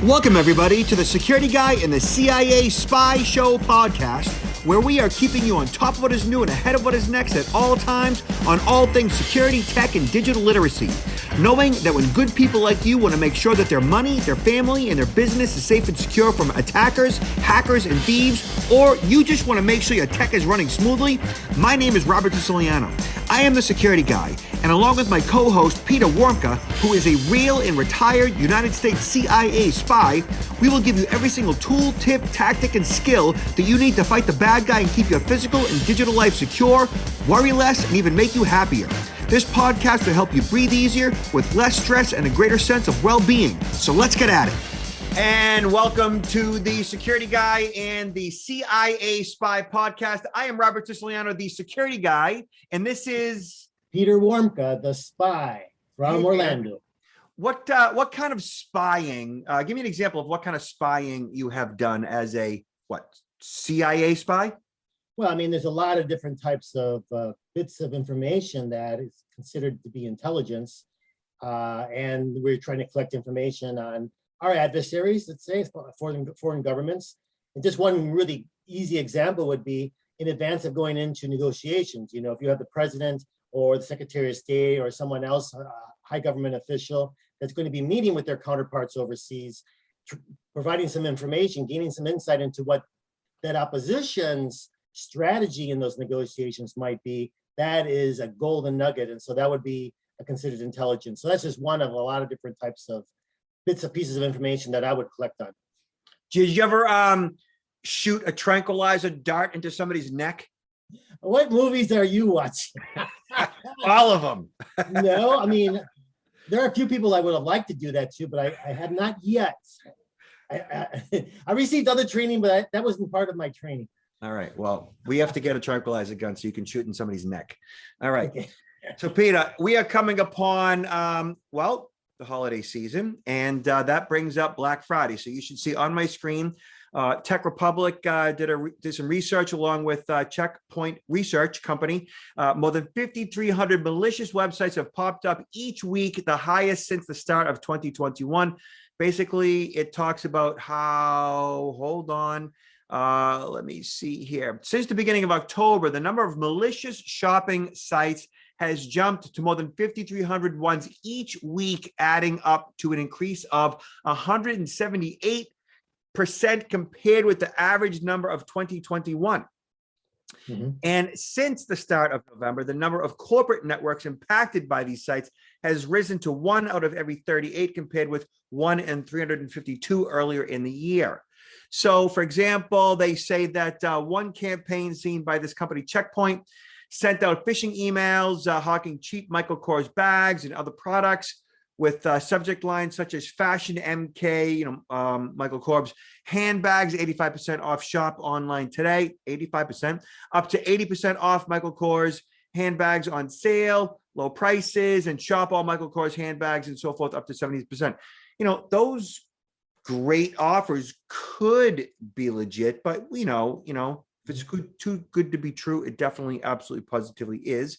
Welcome, everybody, to the Security Guy and the CIA Spy Show podcast, where we are keeping you on top of what is new and ahead of what is next at all times on all things security, tech, and digital literacy. Knowing that when good people like you want to make sure that their money, their family, and their business is safe and secure from attackers, hackers, and thieves, or you just want to make sure your tech is running smoothly, my name is Robert Siciliano. I am the Security Guy, and along with my co-host, Peter Warmka, who is a real and retired United States CIA spy, we will give you every single tool, tip, tactic, and skill that you need to fight the bad guy and keep your physical and digital life secure, worry less, and even make you happier. This podcast will help you breathe easier with less stress and a greater sense of well-being. So let's get at it. And welcome to the Security Guy and the CIA Spy podcast. I am Robert Siciliano, the Security Guy, and this is Peter Warmka, the spy from Orlando. What kind of spying? Give me an example of what kind of spying you have done as a CIA spy? Well, I mean, there's a lot of different types of bits of information that is considered to be intelligence, and we're trying to collect information on our adversaries, let's say, foreign governments. And just one really easy example would be in advance of going into negotiations. You know, if you have the president or the Secretary of State or someone else, a high government official that's going to be meeting with their counterparts overseas, providing some information, gaining some insight into what that opposition's strategy in those negotiations might be, that is a golden nugget. And so that would be considered intelligence. So that's just one of a lot of different types of bits and pieces of information that I would collect on. Did you ever shoot a tranquilizer dart into somebody's neck? What movies are you watching? All of them. No, I mean, there are a few people I would have liked to do that to, but I have not yet. I received other training, but that wasn't part of my training. All right. Well, we have to get a tranquilizer gun so you can shoot in somebody's neck. All right. Okay. So, Peter, we are coming upon, the holiday season, and that brings up Black Friday. So you should see on my screen, Tech Republic did some research along with Checkpoint Research Company. More than 5,300 malicious websites have popped up each week, the highest since the start of 2021. Basically, it talks about how, let me see here. Since the beginning of October, the number of malicious shopping sites has jumped to more than 5,300 ones each week, adding up to an increase of 178% compared with the average number of 2021. Mm-hmm. And since the start of November, the number of corporate networks impacted by these sites has risen to 1 out of every 38, compared with 1 in 352 earlier in the year. So, for example, they say that one campaign seen by this company, Checkpoint, sent out phishing emails hawking cheap Michael Kors bags and other products with subject lines such as fashion MK, Michael Kors handbags, 85% off, shop online today, 85%, up to 80% off Michael Kors handbags on sale, low prices, and shop all Michael Kors handbags and so forth, up to 70%. Those great offers could be legit, but if it's too good to be true, it definitely, absolutely, positively is.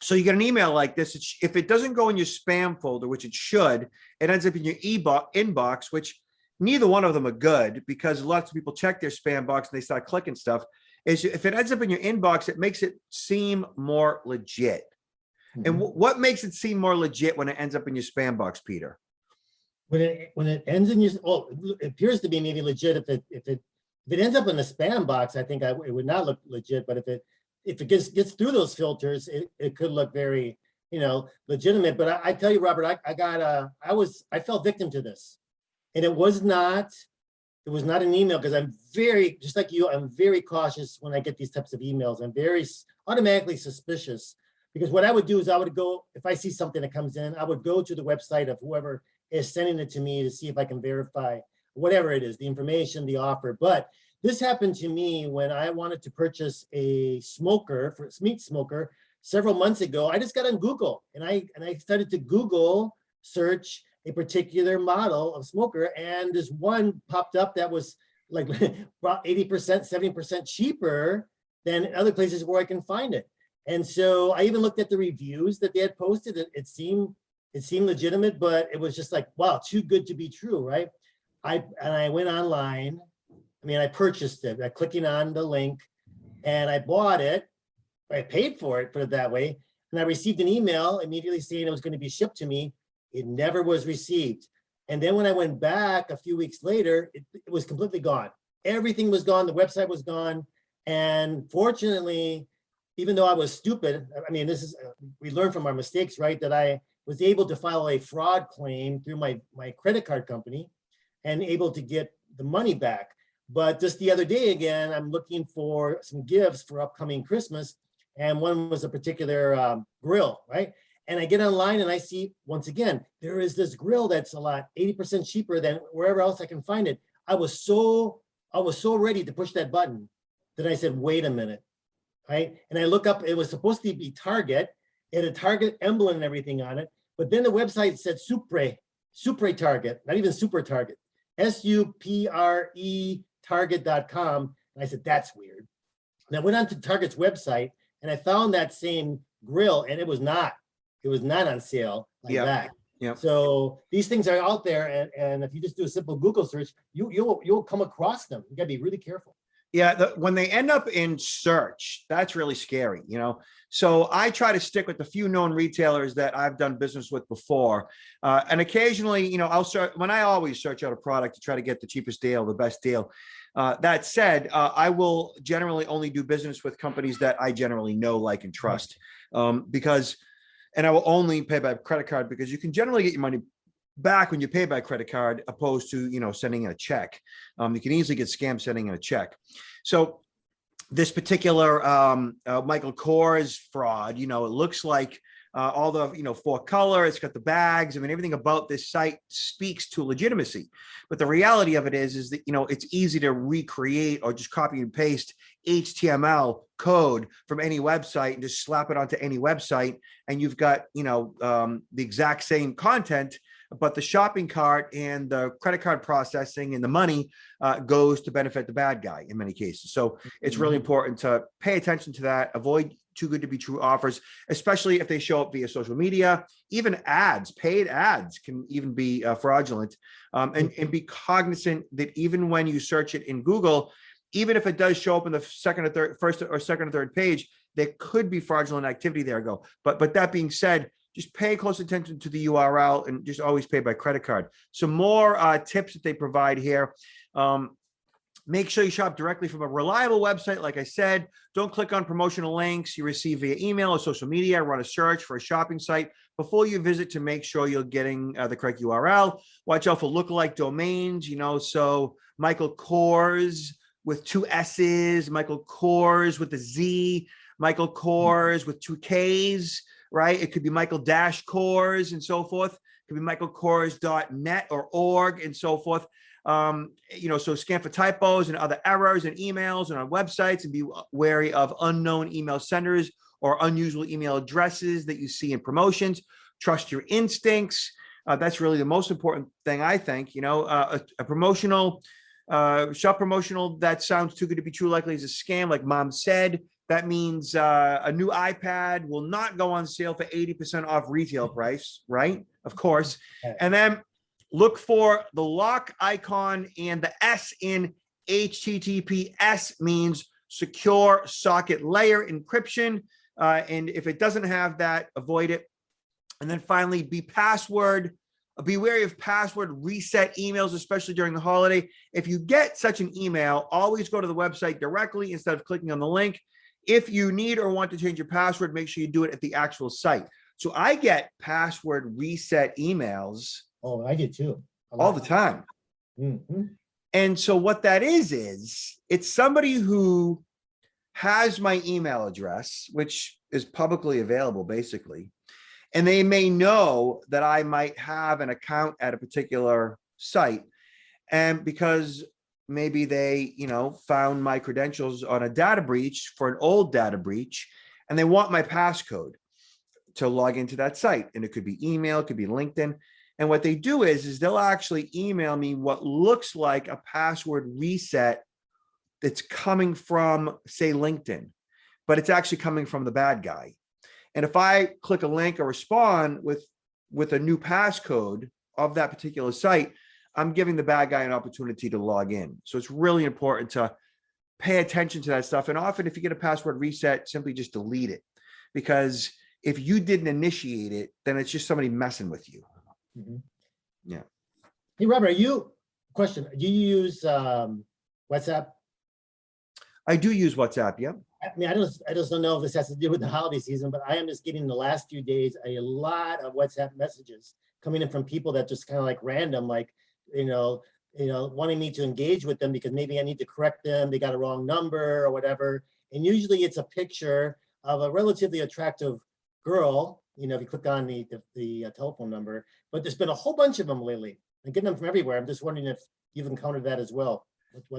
So you get an email like this. If it doesn't go in your spam folder, which it should, it ends up in your inbox, which neither one of them are good, because lots of people check their spam box and they start clicking stuff. If it ends up in your inbox, it makes it seem more legit. Mm-hmm. And what makes it seem more legit when it ends up in your spam box, Peter? When it ends in your, it appears to be maybe legit. If it ends up in the spam box, I think it would not look legit. But if it gets through those filters, it could look very, legitimate. But I tell you, Robert, I fell victim to this, and it was not an email, because I'm very, just like you, I'm very cautious when I get these types of emails. I'm very automatically suspicious, because what I would do is I would go, if I see something that comes in, I would go to the website of whoever is sending it to me to see if I can verify whatever it is, the information, the offer. But this happened to me when I wanted to purchase a meat smoker several months ago. I just got on Google and I started to Google search a particular model of smoker, and this one popped up that was like about 80%, 70% cheaper than other places where I can find it. And so I even looked at the reviews that they had posted. It seemed It seemed legitimate, but it was just like, wow, too good to be true, right? I went online. I mean, I purchased it by clicking on the link, and I bought it. I paid for it, put it that way. And I received an email immediately saying it was going to be shipped to me. It never was received. And then when I went back a few weeks later, it was completely gone. Everything was gone. The website was gone. And fortunately, even though I was stupid, I mean, this is, we learn from our mistakes, right? That I was able to file a fraud claim through my credit card company and able to get the money back. But just the other day again, I'm looking for some gifts for upcoming Christmas. And one was a particular grill, right? And I get online and I see, once again, there is this grill that's a lot, 80% cheaper than wherever else I can find it. I was so ready to push that button that I said, wait a minute, right? And I look up, it was supposed to be Target. It had a Target emblem and everything on it. But then the website said Supre Target, not even Super Target, SUPRE Target.com. And I said, that's weird. And I went on to Target's website and I found that same grill, and it was not on sale like that. Yeah. So these things are out there, and if you just do a simple Google search, you'll come across them. You gotta be really careful. Yeah, when they end up in search, that's really scary, you know. So I try to stick with the few known retailers that I've done business with before, and occasionally, you know, I always search out a product to try to get the cheapest deal, the best deal. That said, I will generally only do business with companies that I generally know, like, and trust, because, and I will only pay by credit card because you can generally get your money back when you pay by credit card, opposed to, you know, sending in a check. You can easily get scammed sending in a check. So this particular Michael Kors fraud, you know, it looks like all the, you know, 4-color, it's got the bags. I mean, everything about this site speaks to legitimacy. But the reality of it is that, you know, it's easy to recreate or just copy and paste HTML code from any website and just slap it onto any website. And you've got, you know, the exact same content, but the shopping cart and the credit card processing and the money goes to benefit the bad guy in many cases. So it's really important to pay attention to that, avoid too good to be true offers, especially if they show up via social media. Even ads, paid ads can even be fraudulent. And be cognizant that even when you search it in Google, even if it does show up in the first or third page, there could be fraudulent activity there. But that being said, just pay close attention to the URL and just always pay by credit card. Some more tips that they provide here. Make sure you shop directly from a reliable website. Like I said, don't click on promotional links you receive via email or social media. Run a search for a shopping site before you visit to make sure you're getting the correct URL. Watch out for lookalike domains, you know, so Michael Kors with 2 S's, Michael Kors with a Z, Michael Kors with 2 Ks, right? It could be Michael Kors and so forth. It could be michaelkors.net or org and so forth. You know, so scan for typos and other errors in emails and on websites, and be wary of unknown email senders or unusual email addresses that you see in promotions. Trust your instincts. That's really the most important thing, I think. You know, a promotional, shop promotional that sounds too good to be true likely is a scam, like Mom said. That means a new iPad will not go on sale for 80% off retail price, right? Of course. And then look for the lock icon, and the S in HTTPS means secure socket layer encryption. And if it doesn't have that, avoid it. And then finally, be wary of password reset emails, especially during the holiday. If you get such an email, always go to the website directly instead of clicking on the link. If you need or want to change your password, make sure you do it at the actual site. So I get password reset emails. Oh, I get too. All the time. And so what that is it's somebody who has my email address, which is publicly available basically. And they may know that I might have an account at a particular site. And because maybe they, you know, found my credentials on a data breach for an old data breach, and they want my passcode to log into that site. And it could be email, it could be LinkedIn. And what they do is they'll actually email me what looks like a password reset that's coming from, say, LinkedIn, but it's actually coming from the bad guy. And if I click a link or respond with with a new passcode of that particular site, I'm giving the bad guy an opportunity to log in. So it's really important to pay attention to that stuff. And often if you get a password reset, simply just delete it. Because if you didn't initiate it, then it's just somebody messing with you. Mhm. Yeah. Hey, Robert, question, do you use WhatsApp? I do use WhatsApp. Yeah. I mean, I just don't know if this has to do with the holiday season, but I am just getting the last few days a lot of WhatsApp messages coming in from people that just kind of like random, like, wanting me to engage with them because maybe I need to correct them. They got a wrong number or whatever. And usually it's a picture of a relatively attractive girl, if you click on the telephone number, but there's been a whole bunch of them lately. I'm getting them from everywhere. I'm just wondering if you've encountered that as well.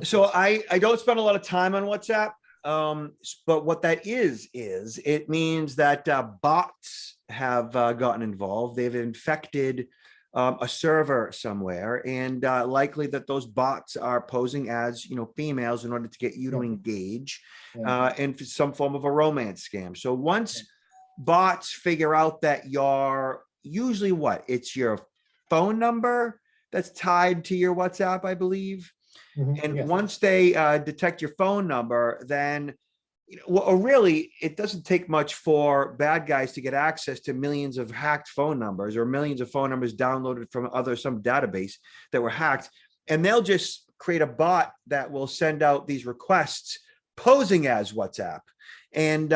So I don't spend a lot of time on WhatsApp. But what that is it means that bots have gotten involved. They've infected a server somewhere, and likely that those bots are posing as females in order to get you to engage in some form of a romance scam. So once bots figure out that you're usually it's your phone number that's tied to your WhatsApp, I believe. And once they detect your phone number, then, really, it doesn't take much for bad guys to get access to millions of hacked phone numbers or millions of phone numbers downloaded from some database that were hacked. And they'll just create a bot that will send out these requests posing as WhatsApp. And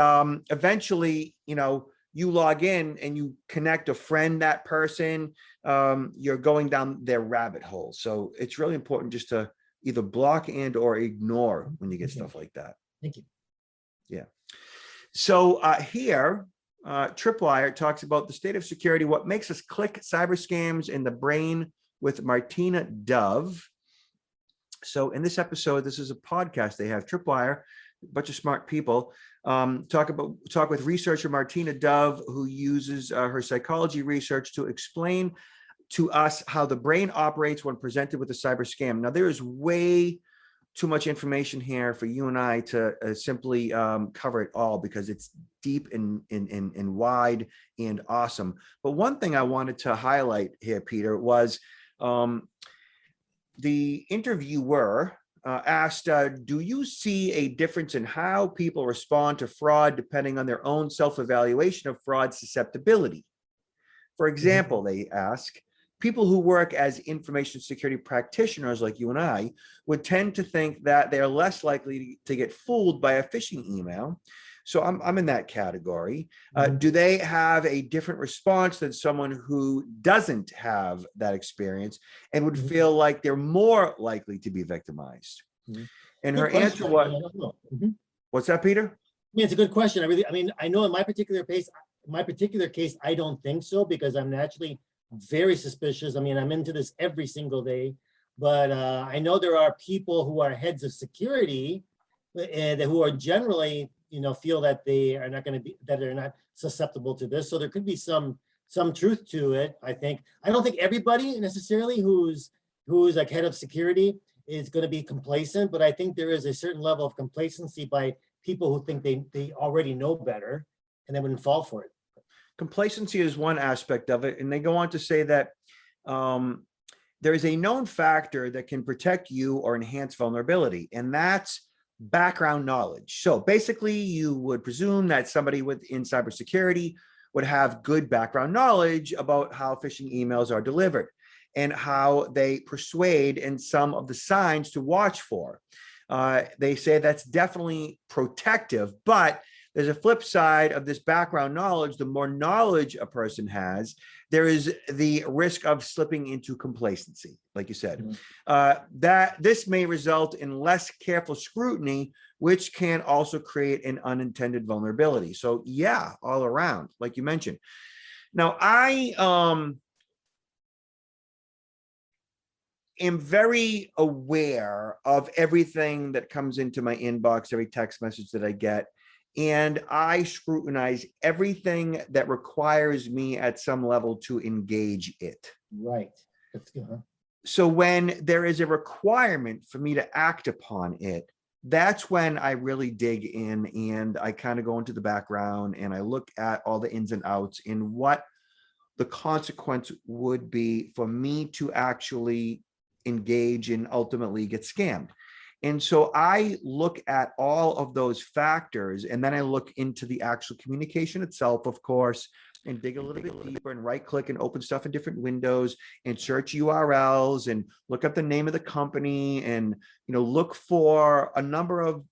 eventually, you log in and you connect a friend, that person, you're going down their rabbit hole. So it's really important just to either block and or ignore when you get stuff like that. Thank you. Yeah. So here, Tripwire talks about the state of security, what makes us click, cyber scams in the brain with Martina Dove. So in this episode, this is a podcast they have, Tripwire, a bunch of smart people, talk with researcher Martina Dove, who uses her psychology research to explain to us how the brain operates when presented with a cyber scam. Now, there is way too much information here for you and I to simply cover it all, because it's deep and wide and awesome. But one thing I wanted to highlight here, Peter, was the interviewer asked, do you see a difference in how people respond to fraud depending on their own self-evaluation of fraud susceptibility? For example, they ask, people who work as information security practitioners like you and I would tend to think that they're less likely to get fooled by a phishing email. So I'm in that category. Do they have a different response than someone who doesn't have that experience and would feel like they're more likely to be victimized? And her answer was, what's that, Peter? Yeah, it's a good question. I know in my particular case, I don't think so, because I'm naturally very suspicious. I'm into this every single day, but I know there are people who are heads of security who are generally, feel that they are not going to be, that they're not susceptible to this. So there could be some truth to it. I don't think everybody necessarily who's like head of security is going to be complacent, but I think there is a certain level of complacency by people who think they already know better and they wouldn't fall for it. Complacency is one aspect of it. And they go on to say that there is a known factor that can protect you or enhance vulnerability, and that's background knowledge. So basically, you would presume that somebody within cybersecurity would have good background knowledge about how phishing emails are delivered and how they persuade and some of the signs to watch for. They say that's definitely protective, but there's a flip side of this background knowledge. The more knowledge a person has, there is the risk of slipping into complacency, like you said. That this may result in less careful scrutiny, which can also create an unintended vulnerability. So yeah, all around, like you mentioned. Now, I am very aware of everything that comes into my inbox, every text message that I get. And I scrutinize everything that requires me at some level to engage it. Right. That's good. Huh? So when there is a requirement for me to act upon it, that's when I really dig in and I kind of go into the background and I look at all the ins and outs and what the consequence would be for me to actually engage and ultimately get scammed. And so I look at all of those factors, and then I look into the actual communication itself, of course, and dig a little bit deeper and right click and open stuff in different windows and search URLs and look up the name of the company and, look for a number of,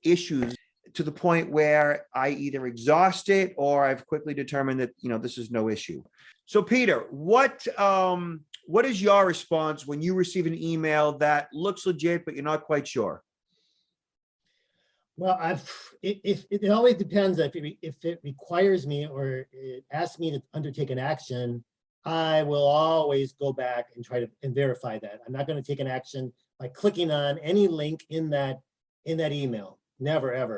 issues to the point where I either exhaust it or I've quickly determined that, this is no issue. So Peter, what is your response when you receive an email that looks legit, but you're not quite sure? Well, it always depends if it requires me or it asks me to undertake an action. I will always go back and try to verify that. I'm not going to take an action by clicking on any link in that email. Never ever,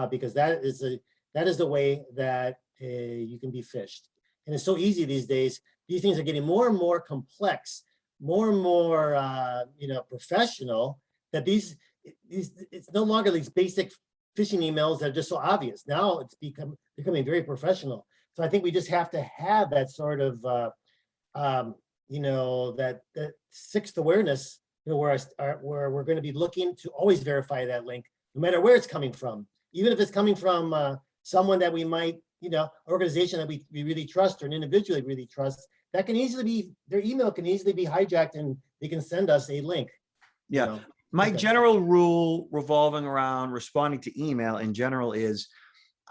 because that is the way that you can be phished. And it's so easy these days. These things are getting more and more complex, more and more professional. That it's no longer these basic phishing emails that are just so obvious. Now it's becoming very professional. So I think we just have to have that sort of that sixth awareness, where we're going to be looking to always verify that link, no matter where it's coming from, even if it's coming from someone that we might, organization that we really trust or an individual we really trust. That can easily be, their email can easily be hijacked and they can send us a link. Yeah. My general rule revolving around responding to email in general is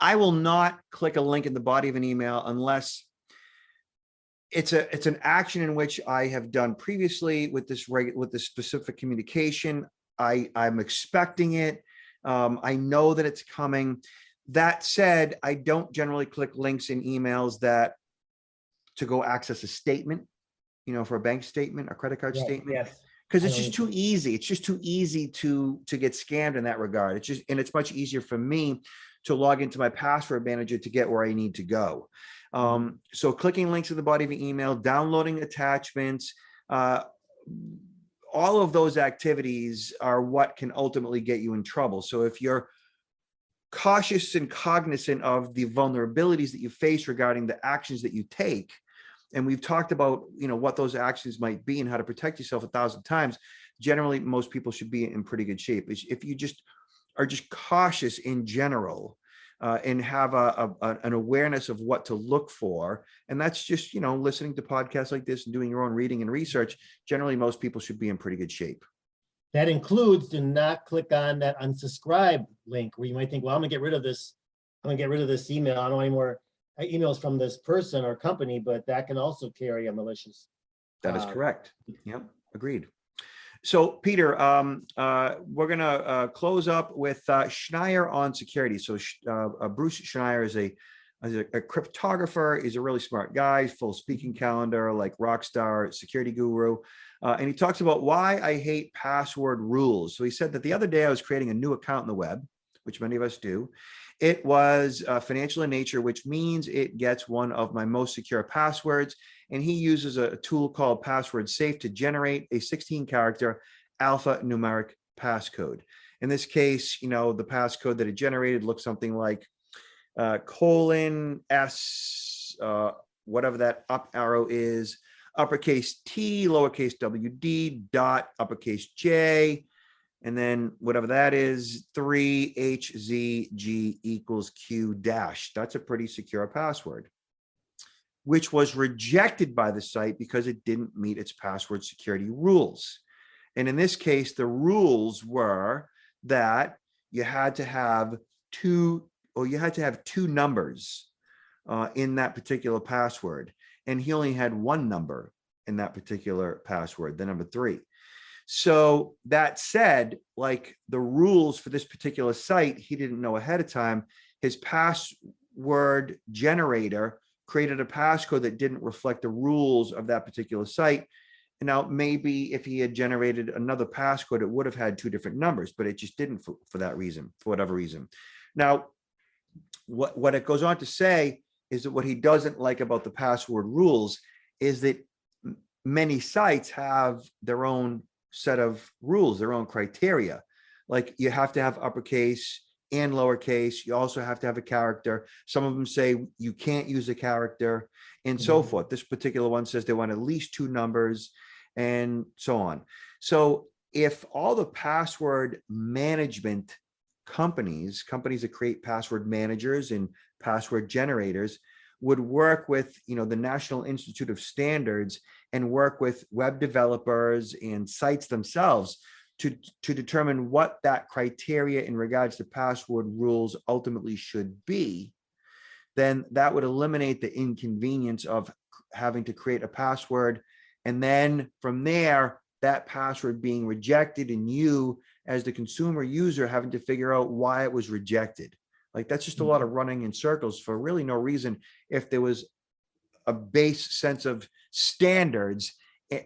I will not click a link in the body of an email unless it's an action in which I have done previously with this specific communication. I'm expecting it. I know that it's coming. That said, I don't generally click links in emails to go access a statement, for a bank statement, a credit card statement. Yes. Because it's just too easy. It's just too easy to get scammed in that regard. It's much easier for me to log into my password manager to get where I need to go. So clicking links in the body of an email, downloading attachments, all of those activities are what can ultimately get you in trouble. So if you're cautious and cognizant of the vulnerabilities that you face regarding the actions that you take, and we've talked about, what those actions might be and how to protect yourself 1,000 times. Generally, most people should be in pretty good shape. If you are just cautious in general and have an awareness of what to look for, and that's just, listening to podcasts like this and doing your own reading and research, generally, most people should be in pretty good shape. That includes do not click on that unsubscribe link where you might think, well, I'm gonna get rid of this. I'm gonna get rid of this email. I don't want any more emails from this person or company, but that can also carry a malicious. That is correct. Yep, agreed. So Peter, we're gonna close up with Schneier on security. So Bruce Schneier is a cryptographer. He's a really smart guy, full speaking calendar, like rock star, security guru. And he talks about why I hate password rules. So he said that the other day I was creating a new account on the web, which many of us do. It was financial in nature, which means it gets one of my most secure passwords. And he uses a tool called Password Safe to generate a 16-character alphanumeric passcode. In this case, the passcode that it generated looks something like :S, whatever that up arrow is, uppercase T, lowercase WD, dot, uppercase J, and then whatever that is, 3HZG equals Q dash. That's a pretty secure password, which was rejected by the site because it didn't meet its password security rules. And in this case, the rules were that you had to have two numbers in that particular password. And he only had one number in that particular password, the number 3. So that said, like the rules for this particular site, he didn't know ahead of time. His password generator created a passcode that didn't reflect the rules of that particular site. And now maybe if he had generated another passcode, it would have had 2 different numbers, but it just didn't for that reason, for whatever reason. Now, what it goes on to say is that what he doesn't like about the password rules is that many sites have their own set of rules, their own criteria. Like you have to have uppercase and lowercase. You also have to have a character. Some of them say you can't use a character and so forth. This particular one says they want at least 2 numbers and so on. So if all the password management companies that create password managers and password generators would work with, the National Institute of Standards and work with web developers and sites themselves to determine what that criteria in regards to password rules ultimately should be, then that would eliminate the inconvenience of having to create a password. And then from there, that password being rejected and you as the consumer user having to figure out why it was rejected. Like that's just a lot of running in circles for really no reason if there was a base sense of standards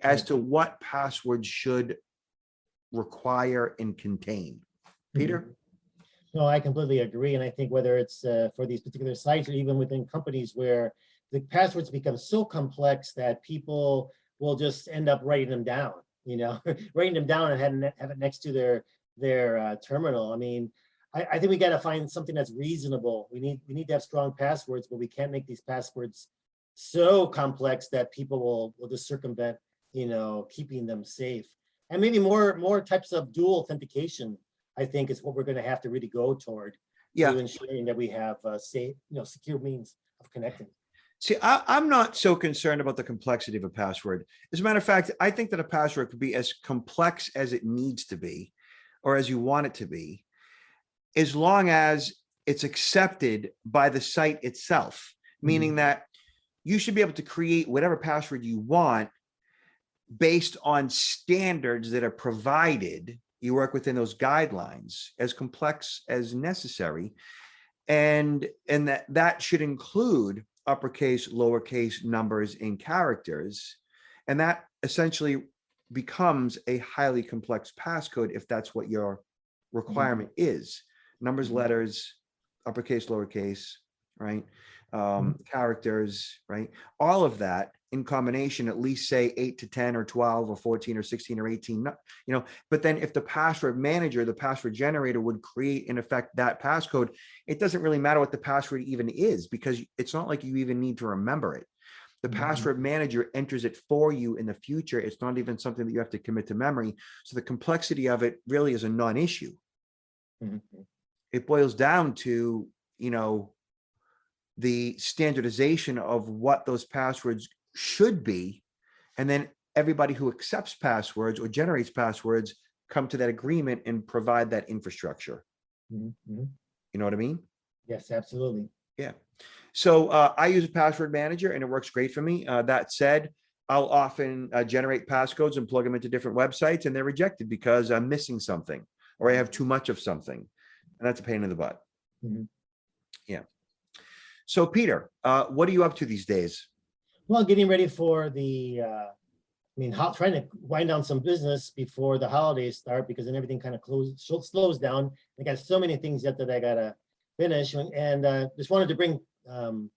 as to what passwords should require and contain. Peter? No, I completely agree. And I think whether it's for these particular sites or even within companies where the passwords become so complex that people will just end up writing them down, writing them down and have it next to their terminal. I mean, I think we got to find something that's reasonable. We need to have strong passwords, but we can't make these passwords so complex that people will just circumvent, keeping them safe. And maybe more types of dual authentication, I think, is what we're going to have to really go toward. Yeah. To ensuring that we have safe, secure means of connecting. See, I'm not so concerned about the complexity of a password. As a matter of fact, I think that a password could be as complex as it needs to be, or as you want it to be, as long as it's accepted by the site itself, meaning that you should be able to create whatever password you want based on standards that are provided. You work within those guidelines, as complex as necessary. And that should include uppercase, lowercase, numbers, and characters. And that essentially becomes a highly complex passcode if that's what your requirement is. Numbers, letters, uppercase, lowercase, right? Characters, right? All of that in combination, at least say 8 to 10 or 12 or 14 or 16 or 18, but then if the password manager, the password generator would create in effect that passcode, it doesn't really matter what the password even is, because it's not like you even need to remember it. The password manager enters it for you in the future. It's not even something that you have to commit to memory. So the complexity of it really is a non-issue. It boils down to, the standardization of what those passwords should be. And then everybody who accepts passwords or generates passwords come to that agreement and provide that infrastructure. You know what I mean? Yes, absolutely. Yeah. So I use a password manager and it works great for me. That said, I'll often generate passcodes and plug them into different websites and they're rejected because I'm missing something or I have too much of something. And that's a pain in the butt. Yeah. So Peter, what are you up to these days? Well, getting ready for the, trying to wind down some business before the holidays start, because then everything kind of slows down. I got so many things yet that I got to finish. And just wanted to bring to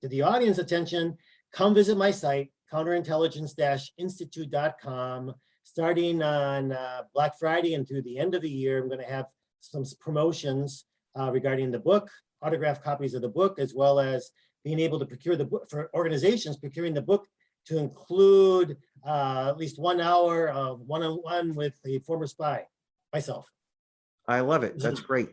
the audience attention, come visit my site, counterintelligence-institute.com. Starting on Black Friday and through the end of the year, I'm going to have some promotions regarding the book, autographed copies of the book, as well as being able to procure the book for organizations, procuring the book to include at least 1 hour of one-on-one with a former spy, myself. I love it. That's great.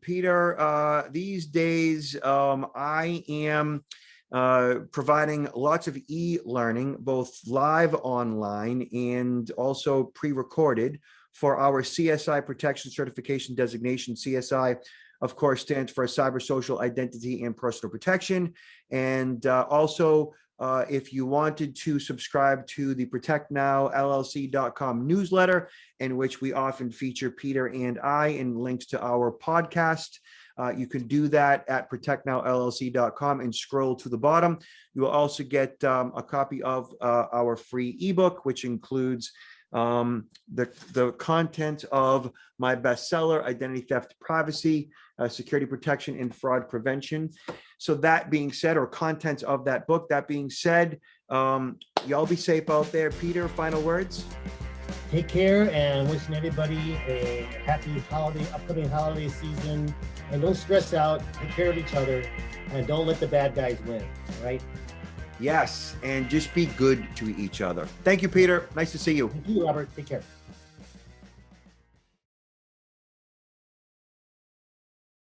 Peter, these days I am providing lots of e-learning, both live online and also pre-recorded for our CSI protection certification designation. CSI, of course, stands for Cyber Social Identity and Personal Protection. And also, if you wanted to subscribe to the protectnowllc.com newsletter, in which we often feature Peter and I in links to our podcast, you can do that at protectnowllc.com and scroll to the bottom. You will also get a copy of our free ebook, which includes the content of my bestseller, Identity Theft, Privacy, Security Protection, and Fraud Prevention. So that being said, or contents of that book, that being said, y'all be safe out there. Peter, final words? Take care, and wishing everybody a happy upcoming holiday season. And don't stress out. Take care of each other, and don't let the bad guys win. All right. Yes, and just be good to each other. Thank you, Peter. Nice to see you. Thank you, Robert. Take care.